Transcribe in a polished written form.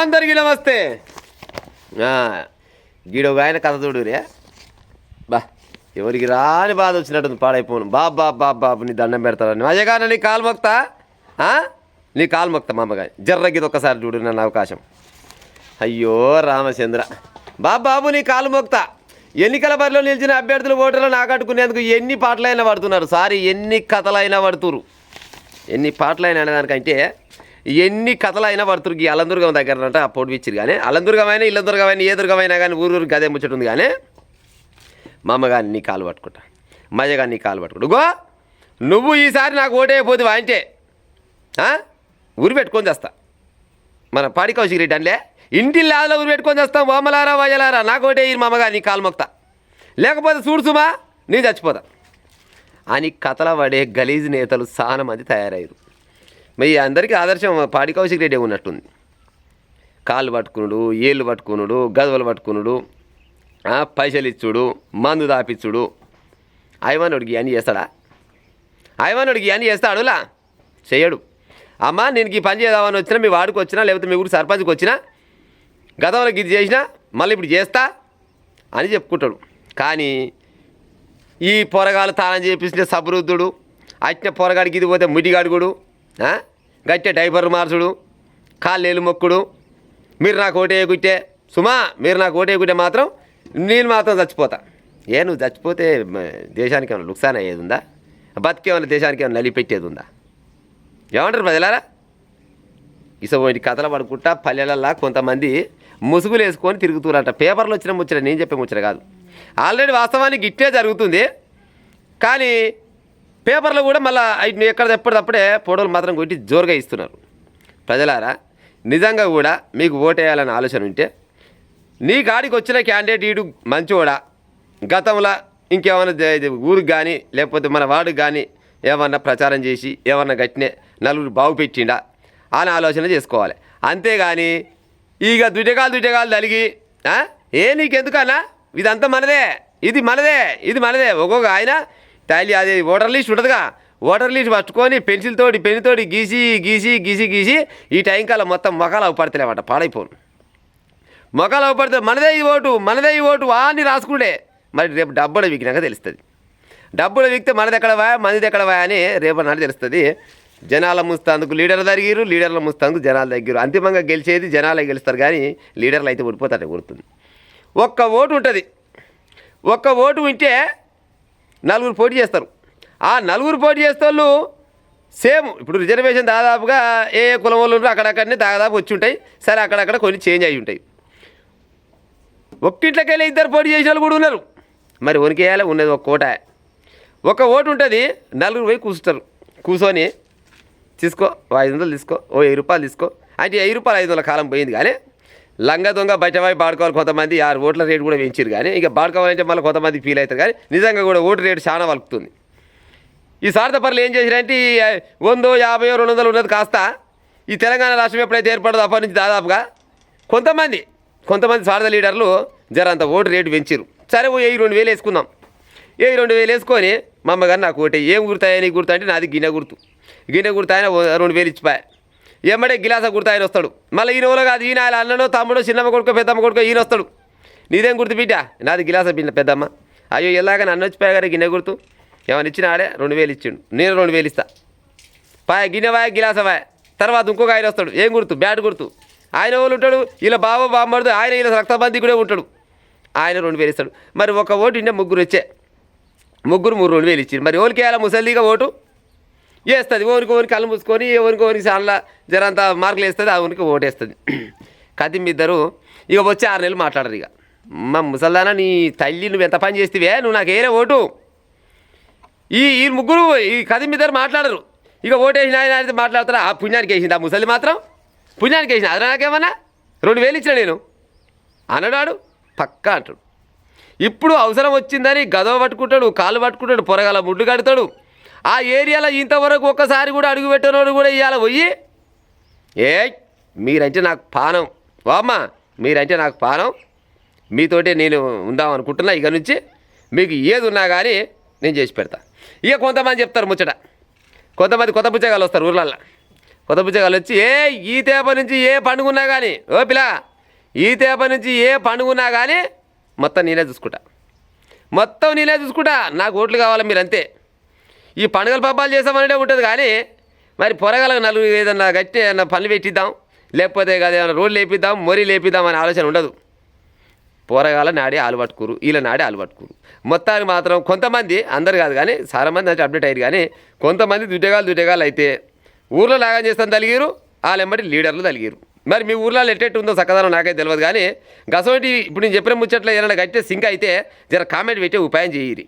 అందరికీ నమస్తే. గీడొక ఆయన కథ చూడు రే బా, ఎవరికి రాని బాధ వచ్చినట్టుంది, పాడైపోను. బాబు నీ దండం పెడతాను అయ్యగానే నీ కాలు మొక్తా, నీ కాలు మొక్తా మా అమ్మగాని జర్రగిది ఒక్కసారి చూడు నన్ను అవకాశం. అయ్యో రామచంద్ర, బాబు నీ కాలు మొక్తా. ఎన్నికల బరిలో నిలిచిన అభ్యర్థులు ఓటర్లను ఆకట్టుకునేందుకు ఎన్ని పాటలైనా పడుతున్నారు, సారీ ఎన్ని కథలైనా పడుతురు. ఎన్ని పాటలైనా అనేదానికంటే ఎన్ని కథలైనా పడుతురు. ఈ అలందుర్గం దగ్గర అంటే ఆ పొడిపిచ్చిరు కానీ అలందుర్గమైన ఇల్లందుర్గమైన ఏ దుర్గమైనా కానీ ఊరు గదే ముచ్చటుంది. కానీ మా అమ్మగారిని నీ కాలు పట్టుకుంటా, మజగాని నీ కాలు పట్టుకుంటా. గో నువ్వు ఈసారి నాకు ఓటైపోతుంది అంటే ఊరి పెట్టుకొని చేస్తా. మన పాడి కౌశిక్ రెడ్డి అంటే ఇంటి లాదలో ఊరి పెట్టుకొని చేస్తాం. ఓమలారా వయ్యలారా నాకు ఓటే మా అమ్మగారు నీ కాలు మొక్తా, లేకపోతే చూడుసుమా నేను చచ్చిపోతా అని కథల పడే గలీజ్ నేతలు చాలా మంది తయారయ్యారు. మరి అందరికీ ఆదర్శం పాడి కౌశిక్ రెడ్డి ఉన్నట్టుంది. కాళ్ళు పట్టుకునుడు, ఏళ్ళు పట్టుకునుడు, గదవలు పట్టుకునుడు, పైసలు ఇచ్చుడు, మందు దాపిచ్చుడు. అయ్యవానుడికి అని చేస్తాడా? అయ్యవానుడికి అని చేస్తాడులా? చేయడు. అమ్మ నేను ఈ పని చేద్దామని వచ్చినా, మీ వాడికి వచ్చినా, లేకపోతే మీ ఊరికి సర్పంచ్కి వచ్చినా, గతంలోకి ఇది చేసినా మళ్ళీ ఇప్పుడు చేస్తా అని చెప్పుకుంటాడు. కానీ ఈ పొరగాలు తాళం చేపిస్తే సబరుద్దుడు, అట్టిన పొరగాడికి ఇది పోతే ముడిగాడుగుడు, గట్టే డైపర్ మార్చుడు, కాళ్ళేలు మొక్కుడు. మీరు నాకు ఓటే కుట్టే సుమా, మీరు నాకు ఓటే కుట్టే మాత్రం నేను మాత్రం చచ్చిపోతా. నువ్వు చచ్చిపోతే దేశానికి ఏమైనా లుక్సాన్ అయ్యేది ఉందా? బతికేమైనా దేశానికి ఏమైనా నలిపెట్టేది ఉందా? ఏమంటారు ప్రజలారా? ఇసోటి కథలు పడుకుంటా పల్లెలల్లా కొంతమంది ముసుగులు వేసుకొని తిరుగుతున్నారంట. పేపర్లో వచ్చిన ముచ్చట, నేను చెప్పే ముచ్చట కాదు. ఆల్రెడీ వాస్తవానికి గిట్టే జరుగుతుంది. కానీ పేపర్లో కూడా మళ్ళీ ఎప్పటికప్పుడే ఫోటోలు మాత్రం కొట్టి జోరుగా ఇస్తున్నారు. ప్రజలారా, నిజంగా కూడా మీకు ఓటేయాలని ఆలోచన ఉంటే నీ గాడికి వచ్చిన క్యాండిడేట్ ఈడు మంచోడా, గతంలో ఇంకేమైనా ఊరికి కానీ లేకపోతే మన వాడికి కానీ ఏమన్నా ప్రచారం చేసి ఏమన్నా గట్టినే నలుగురు బాగుపెట్టిండా అని ఆలోచన చేసుకోవాలి. అంతేగాని ఇక దుడ్డగాలు తలిగి నీకెందుకన్నా ఇదంతా మనదే, ఇది మనదే ఒక్కొక్క ఆయన తల్లి అది ఓటర్ లిస్ట్ ఉంటుందిగా, ఓటర్ లిస్ట్ పట్టుకొని పెన్నుతోటి గీసి ఈ టైం కల్లా మొత్తం మొఖాలు అవపడతలేమాట, పాడైపోను. మొఖాలు అవపడితే మనదే ఈ ఓటు అని రాసుకుంటే మరి రేపు డబ్బులు వీకినాక తెలుస్తుంది. డబ్బులు వీకితే మనది ఎక్కడ వా అని రేపు నాడు తెలుస్తుంది. జనాల ముస్తాందుకు లీడర్లు తరిగిరు, లీడర్ల ముస్తాందుకు జనాలు తగ్గిరు. అంతిమంగా గెలిచేది జనాలే గెలుస్తారు, కానీ లీడర్లు అయితే ఓడిపోతారే గుర్తుంది. ఒక్క ఓటు ఉంటుంది. ఒక్క ఓటు ఉంటే నలుగురు పోటీ చేస్తారు. ఆ నలుగురు పోటీ చేస్తే వాళ్ళు సేమ్ ఇప్పుడు రిజర్వేషన్ దాదాపుగా ఏ కులం వాళ్ళు ఉన్నారో అక్కడక్కడనే దాదాపు వచ్చి ఉంటాయి. సరే అక్కడక్కడ కొన్ని చేంజ్ అయ్యి ఉంటాయి. ఒక్కింట్లోకి వెళ్ళి ఇద్దరు పోటీ చేసిన వాళ్ళు కూడా ఉన్నారు. మరి వనికేయాలి ఉన్నది ఒక కోట. ఒక ఓటు ఉంటుంది, నలుగురు పోయి కూర్చుంటారు. కూర్చొని తీసుకో 500 తీసుకో, 1000 రూపాయలు తీసుకో అంటే 1000 రూపాయలు 500 కాలం పోయింది. కానీ లంగ దొంగ బయటవాయి బాడుకోవాలి. కొంతమంది 6 ఓట్ల రేటు కూడా పెంచారు. కానీ ఇక బాడుకోవాలంటే మళ్ళీ కొంతమంది ఫీల్ అవుతారు. కానీ నిజంగా కూడా ఓటు రేటు చాలా వలుకుతుంది. ఈ స్వార్థపరులు ఏం చేశారంటే 100, 50, 200 ఉన్నది కాస్త ఈ తెలంగాణ రాష్ట్రం ఎప్పుడైతే ఏర్పడదో అప్పటి నుంచి దాదాపుగా కొంతమంది స్వార్థ లీడర్లు జరంత ఓటు రేటు పెంచారు. సరే 1000-2000 వేసుకుందాం. 1000-2000 వేసుకొని మా అమ్మగారు నాకు ఓటే ఏం గుర్తాయా నీకు గుర్తు అంటే నాది గిన్నె గుర్తు ఆయన 2000 ఇచ్చిపోయా. ఏమంటే గిలాస గుర్తు ఆయన వస్తాడు. మళ్ళీ ఈయన ఓలో కాదు, ఈయన ఆయన అన్ననో తమ్ముడో చిన్నమ్మ కొడుకో పెద్దమ్మ కొడుకో ఈయన వస్తాడు. నీదేం గుర్తు బిడ్డ? నాది గిలాస పెద్దమ్మ. అయ్యో ఎలాగ నన్ను వచ్చిపోయా గారు గిన్నె గుర్తు ఏమైనా ఇచ్చిన ఆడే 2000 ఇచ్చిండు, నేను 2000 ఇస్తా. గిన్నె వాయ గిలాస వాయ. తర్వాత ఇంకొక ఆయన వస్తాడు, ఏం గుర్తు? బ్యాట్ గుర్తు. ఆయన వాళ్ళు ఉంటాడు, ఇలా బామ్మడు ఆయన ఇలా రక్తబంధి కూడా ఉంటాడు, ఆయన 2000 ఇస్తాడు. మరి ఒక ఓటు ఉంటే ముగ్గురు వచ్చే, ముగ్గురు 2000 ఇచ్చింది. మరి ఎవరికి వేయాలి? ముసలిగా ఓటు వేస్తుంది. ఓరికి కళ్ళు మూసుకొని ఓరికి చాలా జరంత మార్కులు వేస్తుంది, ఆ ఊరికి ఓటు వేస్తుంది. కదిమిద్దరు ఇక వచ్చి 6 నెలలు మాట్లాడరు. ఇక మా ముసల్దానా నీ తల్లి నువ్వు ఎంత పని చేస్తేవే, నువ్వు నాకు వేరే ఓటు. ఈ ముగ్గురు ఈ కదిమిద్దరు మాట్లాడరు. ఇక ఓటు వేసిన ఆయన మాట్లాడతారా? ఆ పుణ్యానికి వేసింది, ఆ ముసలి మాత్రం పుణ్యానికి వేసింది. అదే నాకేమన్నా 2000 ఇచ్చిన నేను అనడాడు పక్కా అంటాడు. ఇప్పుడు అవసరం వచ్చిందని గదవ పట్టుకుంటాడు, కాళ్ళు పట్టుకుంటాడు, పొరగాల ముడ్డు కడతాడు. ఆ ఏరియాలో ఇంతవరకు ఒక్కసారి కూడా అడుగు పెట్టినోడు కూడా ఇవాళ పోయి మీరంటే నాకు పానం, వామ్మ మీరంటే నాకు పానం, మీతోటే నేను ఉందాం అనుకుంటున్నా. ఇక నుంచి మీకు ఏది ఉన్నా కానీ నేను చేసి పెడతా. ఇక కొంతమంది చెప్తారు ముచ్చట, కొంతమంది కొత్త పుచ్చగాళ్ళు వస్తారు ఊర్లల్లో, కొత్త పుచ్చగాళ్ళు వచ్చి ఈ తేప నుంచి ఏ పండుగ ఉన్నా కానీ ఓ పిల్ల ఈ తేప నుంచి ఏ పండుగ ఉన్నా కానీ మొత్తం నేనే చూసుకుంటా, మొత్తం నేనే చూసుకుంటా. నాకు ఓట్లు కావాలి మీరు అంతే. ఈ పండుగల పబ్బాలు చేసామనే ఉంటుంది కానీ మరి పొరగాలకు నలుగురు ఏదన్నా గట్టి ఏదన్నా పనులు పెట్టిద్దాం, లేకపోతే కదా ఏదైనా రోడ్లు లేపిద్దాం, మొరీ లేపిద్దాం అనే ఆలోచన ఉండదు. పోరగాల నాడే ఆలు పట్టుకురు, వీళ్ళ నాడే ఆలు పట్టుకురు. మొత్తానికి మాత్రం కొంతమంది, అందరు కాదు కానీ చాలా మంది అంటే అప్డేట్ అయ్యారు కానీ కొంతమంది దుడ్డగాలు అయితే ఊర్లో లాగా చేస్తాను తలిగిరు, వాళ్ళెమ్మటి లీడర్లు తలిగిరు. మరి మీ ఊర్లో ఎట్టెట్టు ఉందో చక్కదనం నాకైతే తెలియదు కానీ గసోటి ఇప్పుడు నేను చెప్పిన ముచ్చట్లో ఏదైనా గట్టే సింక్ అయితే జర కామెంట్ పెట్టే ఉపాయం చేయిరి.